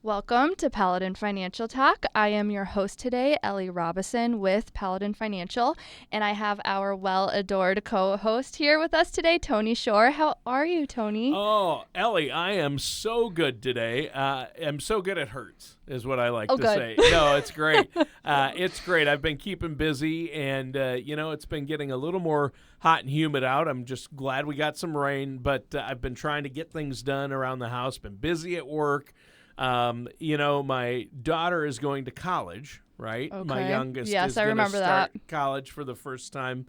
Welcome to Paladin Financial Talk. I am your host today, Ellie Robison with Paladin Financial, and I have our well-adored co-host here with us today, Tony Shore. How are you, Tony? Oh, Ellie, I am so good today. I'm so good it hurts, is what I like to say. No, it's great. It's great. I've been keeping busy, and, it's been getting a little more hot and humid out. I'm just glad we got some rain, but I've been trying to get things done around the house, been busy at work. My daughter is going to college, right? Okay. My youngest Yes, is I going to remember start that. college for the first time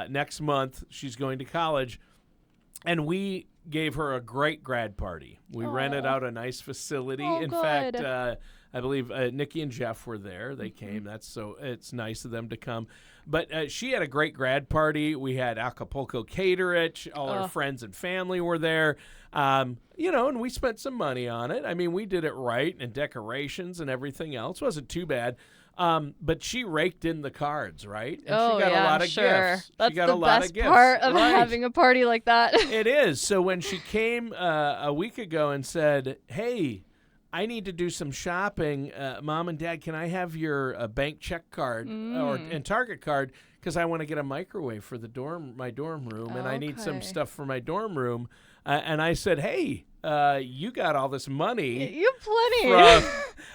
next month. She's going to college, and we gave her a great grad party. We rented out a nice facility. Oh, In good. fact, I believe Nikki and Jeff were there. They came. It's nice of them to come. But she had a great grad party. We had Acapulco Caterage. All her friends and family were there. And we spent some money on it. I mean, we did it right, and decorations and everything else. Wasn't too bad. But she raked in the cards, right? And she got a lot of gifts. That's she got the a lot best of gifts. part of Right. having a party like that. It is. So when she came a week ago and said, hey, I need to do some shopping, Mom and Dad, can I have your bank check card and Target card? Because I want to get a microwave for my dorm room, and I need some stuff for my dorm room. And I said, hey, you got all this money. You plenty.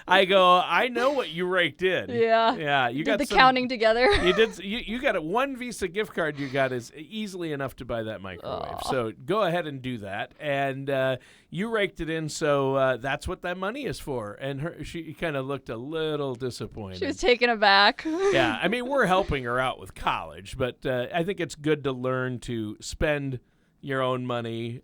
I go, I know what you raked in. Yeah. Yeah. You got the counting together. You did. You got one Visa gift card. You got is easily enough to buy that microwave. So go ahead and do that. And you raked it in. So that's what that money is for. And she kind of looked a little disappointed. She was taken aback. Yeah. I mean, we're helping her out with college, but I think it's good to learn to spend your own money.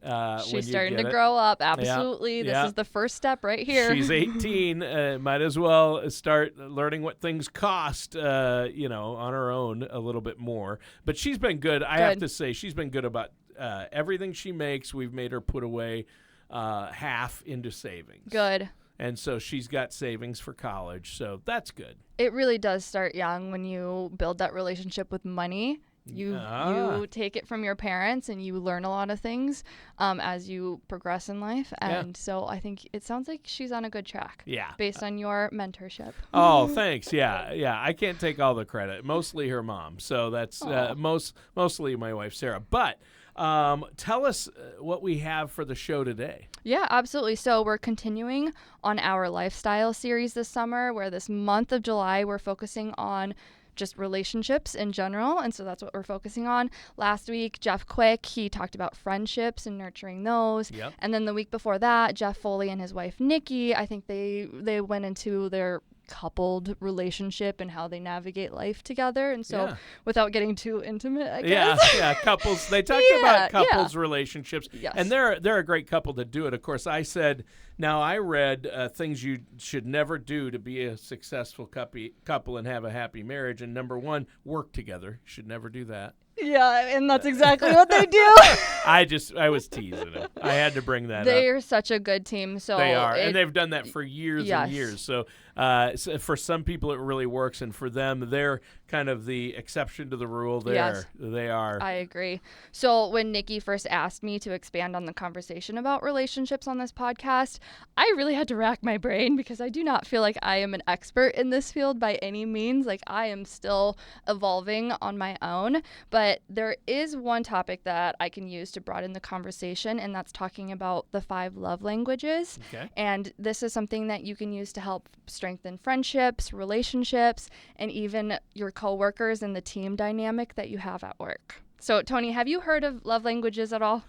She's starting to grow up. Absolutely. Yeah. This is the first step right here. She's 18. Might as well start learning what things cost, on her own a little bit more. But she's been good. I have to say, she's been good about everything she makes. We've made her put away half into savings. Good. And so she's got savings for college. So that's good. It really does start young when you build that relationship with money. You take it from your parents, and you learn a lot of things as you progress in life. And so I think it sounds like she's on a good track. Yeah. Based on your mentorship. Oh, thanks. Yeah. I can't take all the credit. Mostly her mom. So that's mostly my wife, Sarah. But tell us what we have for the show today. Yeah, absolutely. So we're continuing on our lifestyle series this summer, where this month of July we're focusing on just relationships in general, and so that's what we're focusing on. Last week, Jeff Quick, he talked about friendships and nurturing those. Yep. And then the week before that, Jeff Foley and his wife Nikki, I think they went into their coupled relationship and how they navigate life together. And so without getting too intimate, I guess. Yeah, couples. They talked about couples relationships. Yes. And they're a great couple to do it. Of course, I said, now I read things you should never do to be a successful couple and have a happy marriage. And number one, work together. You should never do that. Yeah, and that's exactly what they do. I was teasing them. I had to bring that up. They are such a good team. So they are, and they've done that for years and years. So for some people, it really works, and for them, they're kind of the exception to the rule. They are. I agree. So when Nikki first asked me to expand on the conversation about relationships on this podcast, I really had to rack my brain because I do not feel like I am an expert in this field by any means. Like, I am still evolving on my own, but there is one topic that I can use to broaden the conversation, and that's talking about the 5 love languages. Okay. And this is something that you can use to help strengthen friendships, relationships, and even your coworkers and the team dynamic that you have at work. So, Tony, have you heard of love languages at all?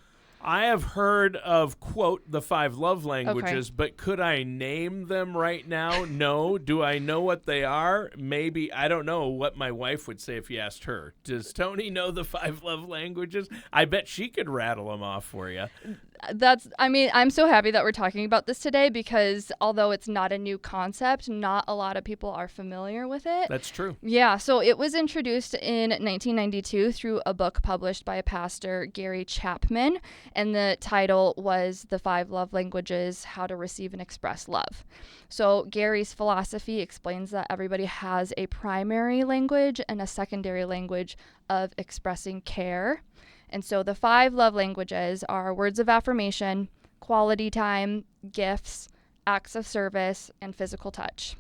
I have heard of, quote, the 5 love languages, but could I name them right now? No. Do I know what they are? Maybe. I don't know what my wife would say if you asked her. Does Tony know the 5 love languages? I bet she could rattle them off for you. I'm so happy that we're talking about this today because although it's not a new concept, not a lot of people are familiar with it. That's true. Yeah, so it was introduced in 1992 through a book published by a pastor, Gary Chapman, and the title was The 5 Love Languages: How to Receive and Express Love. So Gary's philosophy explains that everybody has a primary language and a secondary language of expressing care. And so the 5 love languages are words of affirmation, quality time, gifts, acts of service, and physical touch.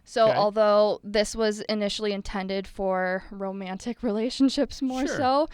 So although this was initially intended for romantic relationships more so,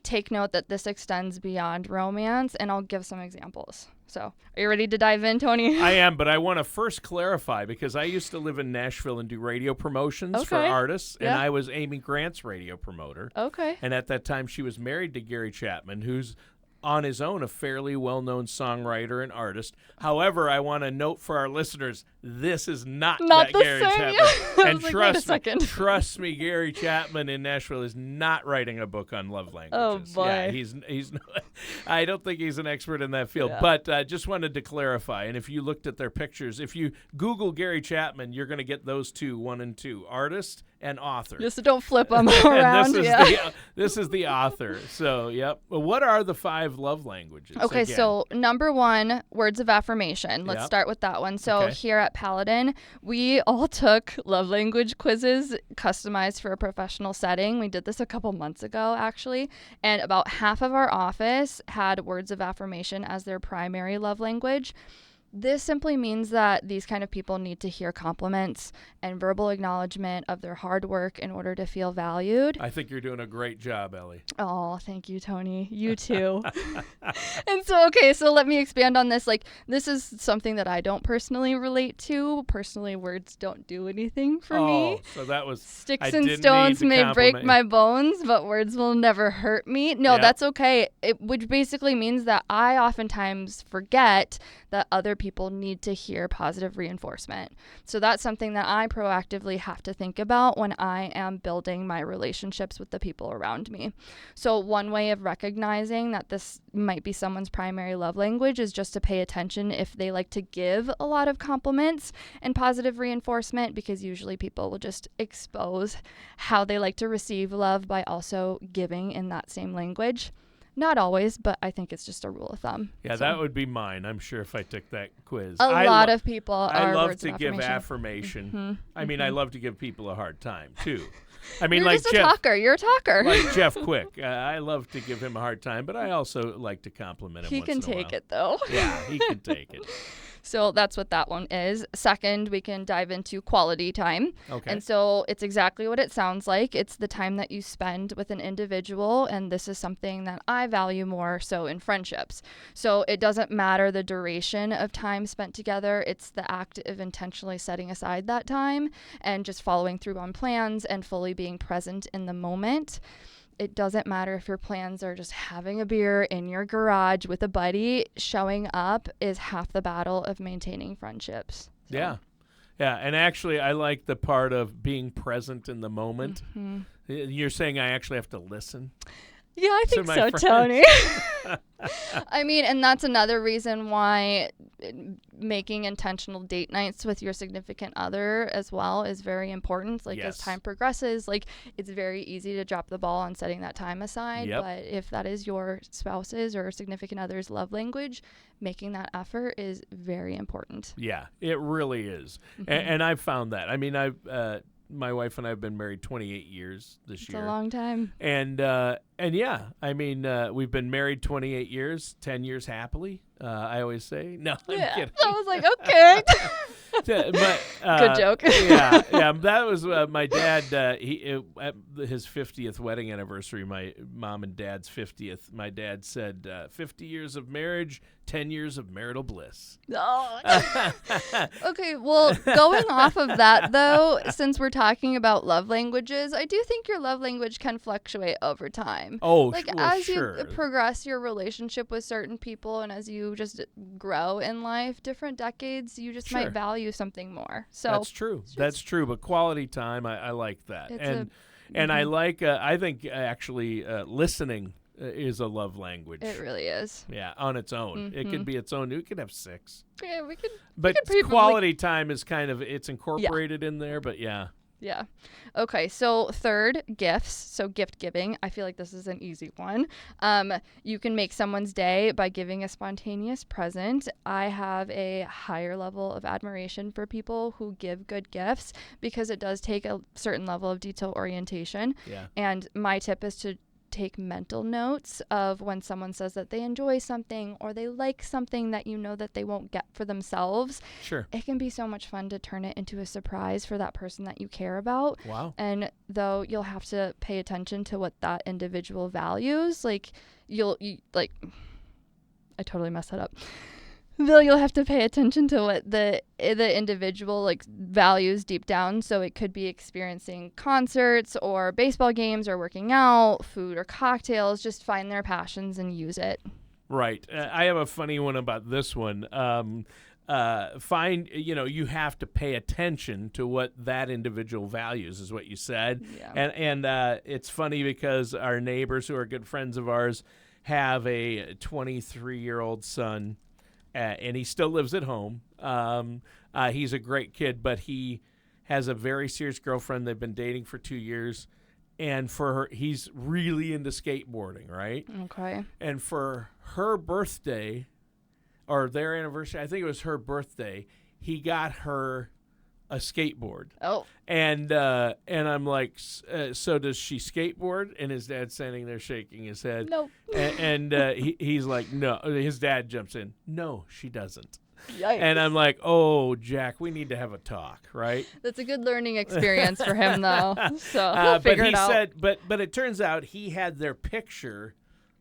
take note that this extends beyond romance, and I'll give some examples. So are you ready to dive in, Tony? I am, but I want to first clarify, because I used to live in Nashville and do radio promotions for artists, and I was Amy Grant's radio promoter. Okay. And at that time, she was married to Gary Chapman, who's on his own a fairly well-known songwriter and artist. However, I want to note for our listeners, this is not that the Gary same. Chapman. And like, trust me, Gary Chapman in Nashville is not writing a book on love languages. Oh boy. Yeah, he's I don't think he's an expert in that field, but just wanted to clarify. And if you looked at their pictures, if you Google Gary Chapman, you're going to get those two, 1 and 2, artist and author. Just don't flip them around. This is the author. So, yep. Well, what are the 5 love languages? Okay, again? So number 1, words of affirmation. Let's start with that one. So here at Paladin, we all took love language quizzes customized for a professional setting. We did this a couple months ago, actually, and about half of our office had words of affirmation as their primary love language. This simply means that these kind of people need to hear compliments and verbal acknowledgement of their hard work in order to feel valued. I think you're doing a great job, Ellie. Oh, thank you, Tony. You too. And so let me expand on this. Like, this is something that I don't personally relate to. Personally, words don't do anything for me. So that was sticks and stones may break my bones, but words will never hurt me. No, that's okay. Which basically means that I oftentimes forget that other people need to hear positive reinforcement. So that's something that I proactively have to think about when I am building my relationships with the people around me. So one way of recognizing that this might be someone's primary love language is just to pay attention if they like to give a lot of compliments and positive reinforcement, because usually people will just expose how they like to receive love by also giving in that same language. Not always, but I think it's just a rule of thumb. Yeah, that would be mine, I'm sure, if I took that quiz. A lot of people are I love words to of give affirmation. affirmation. I mean, I love to give people a hard time, too. I mean, You're like just a talker. You're a talker. Like Jeff Quick. I love to give him a hard time, but I also like to compliment him He once can in a take while. it, though. Yeah, he can take it. So that's what that one is. Second, we can dive into quality time. Okay. And so it's exactly what it sounds like. It's the time that you spend with an individual, and this is something that I value more so in friendships. So it doesn't matter the duration of time spent together. It's the act of intentionally setting aside that time and just following through on plans and fully being present in the moment. It doesn't matter if your plans are just having a beer in your garage with a buddy. Showing up is half the battle of maintaining friendships. So. Yeah. Yeah, and actually I like the part of being present in the moment. Mm-hmm. You're saying I actually have to listen? Yeah, I think so, friends. Tony. I mean, and that's another reason why making intentional date nights with your significant other as well is very important. Like, as time progresses, like, it's very easy to drop the ball on setting that time aside. Yep. But if that is your spouse's or significant other's love language, making that effort is very important. Yeah, it really is. Mm-hmm. And I've found that. I mean, my wife and I have been married 28 years this year. It's a long time. And yeah, I mean, we've been married 28 years, 10 years happily, I always say. No, I'm kidding. I was like, okay. But, good joke. yeah. That was my dad. At his 50th wedding anniversary, my mom and dad's 50th, my dad said, 50 years of marriage, 10 years of marital bliss. Oh. Okay, well, going off of that, though, since we're talking about love languages, I do think your love language can fluctuate over time. Oh, like, well, as sure. you progress your relationship with certain people and as you just grow in life, different decades, you just might value something more. So that's true. That's true. But quality time, I like that. And I like, I think actually listening is a love language. It really is. Yeah, on its own. Mm-hmm. It can be its own. It can have 6. Yeah, we could. But quality time is kind of, it's incorporated in there, but yeah. Yeah. Okay, so third, gifts. So gift giving. I feel like this is an easy one. You can make someone's day by giving a spontaneous present. I have a higher level of admiration for people who give good gifts because it does take a certain level of detail orientation. Yeah. And my tip is to take mental notes of when someone says that they enjoy something or they like something that you know that they won't get for themselves. Sure. It can be so much fun to turn it into a surprise for that person that you care about. Wow. And though you'll have to pay attention to what that individual values, like I totally messed that up. Though you'll have to pay attention to what the individual like values deep down. So it could be experiencing concerts or baseball games or working out, food or cocktails. Just find their passions and use it. Right. I have a funny one about this one. You have to pay attention to what that individual values, is what you said. Yeah. And it's funny because our neighbors who are good friends of ours have a 23-year-old son. And he still lives at home. He's a great kid, but he has a very serious girlfriend. They've been dating for 2 years. And for her, he's really into skateboarding, right? Okay. And for her birthday, or their anniversary, I think it was her birthday, he got her a skateboard. Oh. And I'm like, so does she skateboard? And his dad's standing there shaking his head. Nope. And he's like, no. His dad jumps in. No, she doesn't. Yikes. And I'm like, oh, Jack, we need to have a talk, right? That's a good learning experience for him, though. So he'll figure it out. But it turns out he had their picture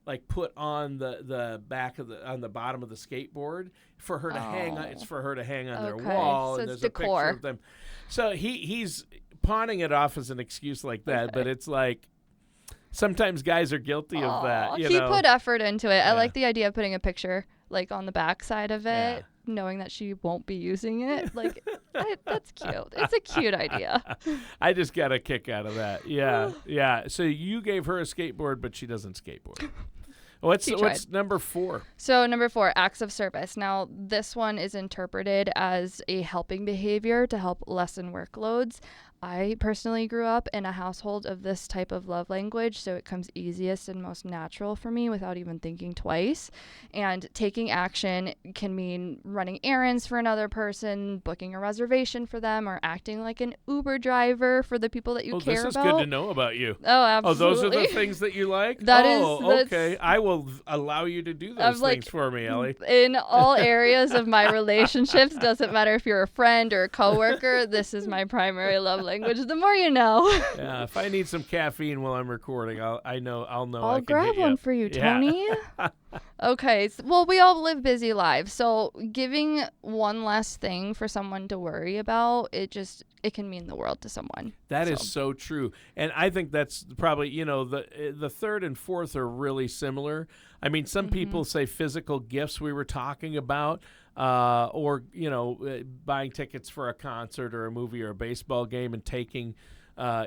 like put on the back of on the bottom of the skateboard for her to hang on. It's for her to hang on their wall, so and there's decor. a picture of them. So he's pawning it off as an excuse like that, but it's like sometimes guys are guilty of that. He put effort into it. I like the idea of putting a picture like on the back side of it, knowing that she won't be using it. Like that's cute. It's a cute idea. I just got a kick out of that. Yeah. So you gave her a skateboard, but she doesn't skateboard. What's number 4? So number 4, acts of service. Now, this one is interpreted as a helping behavior to help lessen workloads. I personally grew up in a household of this type of love language, so it comes easiest and most natural for me without even thinking twice. And taking action can mean running errands for another person, booking a reservation for them, or acting like an Uber driver for the people that you care about. This is good to know about you. Oh, absolutely. Oh, those are the things that you like? That's okay. I will allow you to do those things for me, Ellie. In all areas of my relationships, doesn't matter if you're a friend or a coworker, this is my primary love language. The more you know. Yeah, if I need some caffeine while I'm recording, I'll know. I'll grab one for you, Tony. Yeah. Okay. Well, we all live busy lives, so giving one less thing for someone to worry about, it can mean the world to someone. That is so true, and I think that's probably the third and fourth are really similar. I mean, some people say physical gifts we were talking about. Or buying tickets for a concert or a movie or a baseball game and taking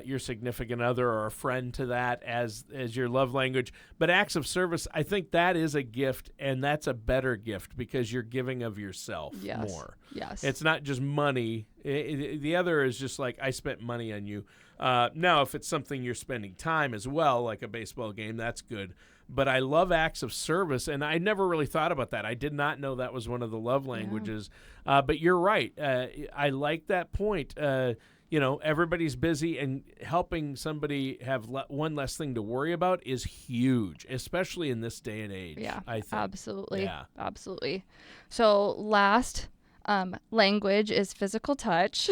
your significant other or a friend to that as your love language. But acts of service, I think that is a gift, and that's a better gift because you're giving of yourself more. Yes. It's not just money. The other is just like, I spent money on you. Now, if it's something you're spending time as well, like a baseball game, that's good. But I love acts of service, and I never really thought about that. I did not know that was one of the love languages. But you're right. I like that point. Everybody's busy, and helping somebody have one less thing to worry about is huge, especially in this day and age. Yeah, I think. Absolutely. Yeah. Absolutely. So last language is physical touch.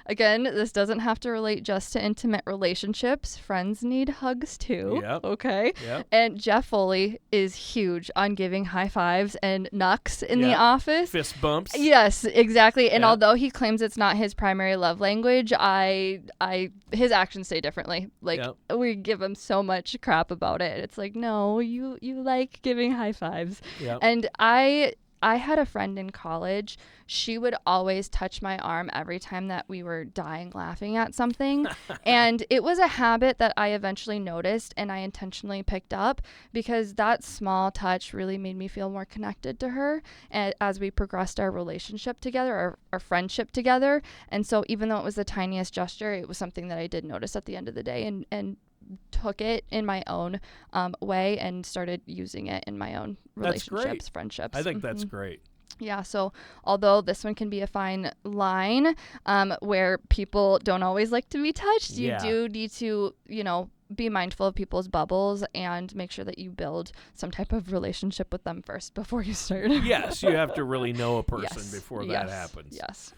Again, this doesn't have to relate just to intimate relationships. Friends need hugs too. Yep. Okay. Yep. And Jeff Foley is huge on giving high fives and knucks in the office. Fist bumps. Yes, exactly. And although he claims it's not his primary love language, his actions say differently. Like we give him so much crap about it. It's like, no, you like giving high fives. Yep. And I had a friend in college. She would always touch my arm every time that we were dying laughing at something. And it was a habit that I eventually noticed and I intentionally picked up because that small touch really made me feel more connected to her as we progressed our relationship together, our friendship together. And so even though it was the tiniest gesture, it was something that I did notice at the end of the day and took it in my own way and started using it in my own relationships, friendships. I think that's great. Yeah, so although this one can be a fine line where people don't always like to be touched, you do need to, be mindful of people's bubbles and make sure that you build some type of relationship with them first before you start. Yes, you have to really know a person Yes. before Yes. that happens. Yes.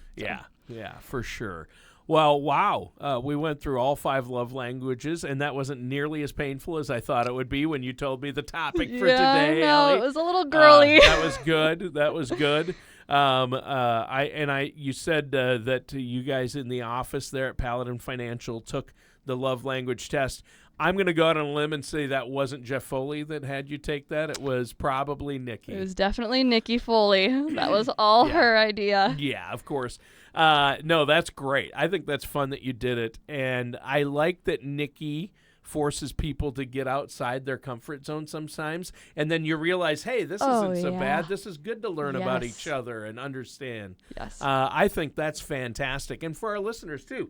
Yeah, for sure. Well, wow. We went through all 5 love languages, and that wasn't nearly as painful as I thought it would be when you told me the topic for today, I know. Ellie. It was a little girly. That was good. That was good. You said that you guys in the office there at Paladin Financial took the love language test. I'm going to go out on a limb and say that wasn't Jeff Foley that had you take that. It was probably Nikki. It was definitely Nikki Foley. That was all her idea. Yeah, of course. No, that's great. I think that's fun that you did it. And I like that Nikki forces people to get outside their comfort zone sometimes. And then you realize, hey, this isn't so bad. This is good to learn about each other and understand. Yes. I think that's fantastic. And for our listeners, too.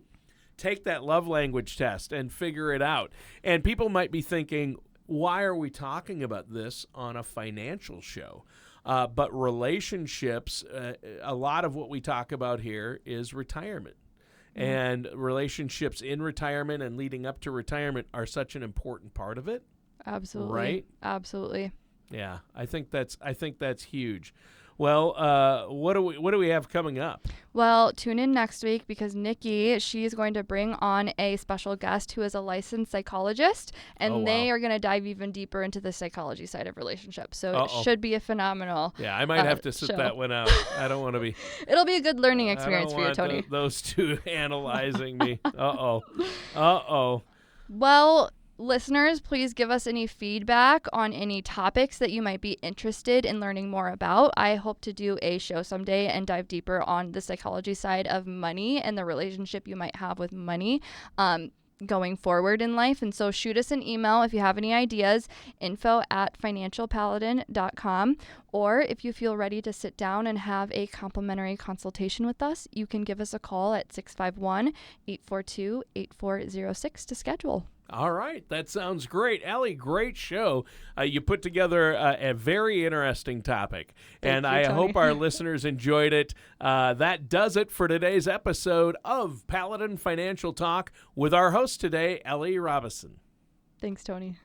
Take that love language test and figure it out. And people might be thinking, why are we talking about this on a financial show? But relationships, a lot of what we talk about here is retirement. And relationships in retirement and leading up to retirement are such an important part of it. Absolutely. Right? Absolutely. Yeah, I think that's huge. Well, what do we have coming up? Well, tune in next week because Nikki, she's going to bring on a special guest who is a licensed psychologist, and they are going to dive even deeper into the psychology side of relationships. So it should be a phenomenal Yeah, I might have to sit show. that one out. I don't want to be. It'll be a good learning experience for you, Tony. Those two analyzing me. Uh-oh. Well, listeners, please give us any feedback on any topics that you might be interested in learning more about. I hope to do a show someday and dive deeper on the psychology side of money and the relationship you might have with money going forward in life. And so shoot us an email if you have any ideas, info@financialpaladin.com. Or if you feel ready to sit down and have a complimentary consultation with us, you can give us a call at 651-842-8406 to schedule. All right. That sounds great. Ellie, great show. You put together a very interesting topic, and I hope our listeners enjoyed it. That does it for today's episode of Paladin Financial Talk with our host today, Ellie Robison. Thanks, Tony.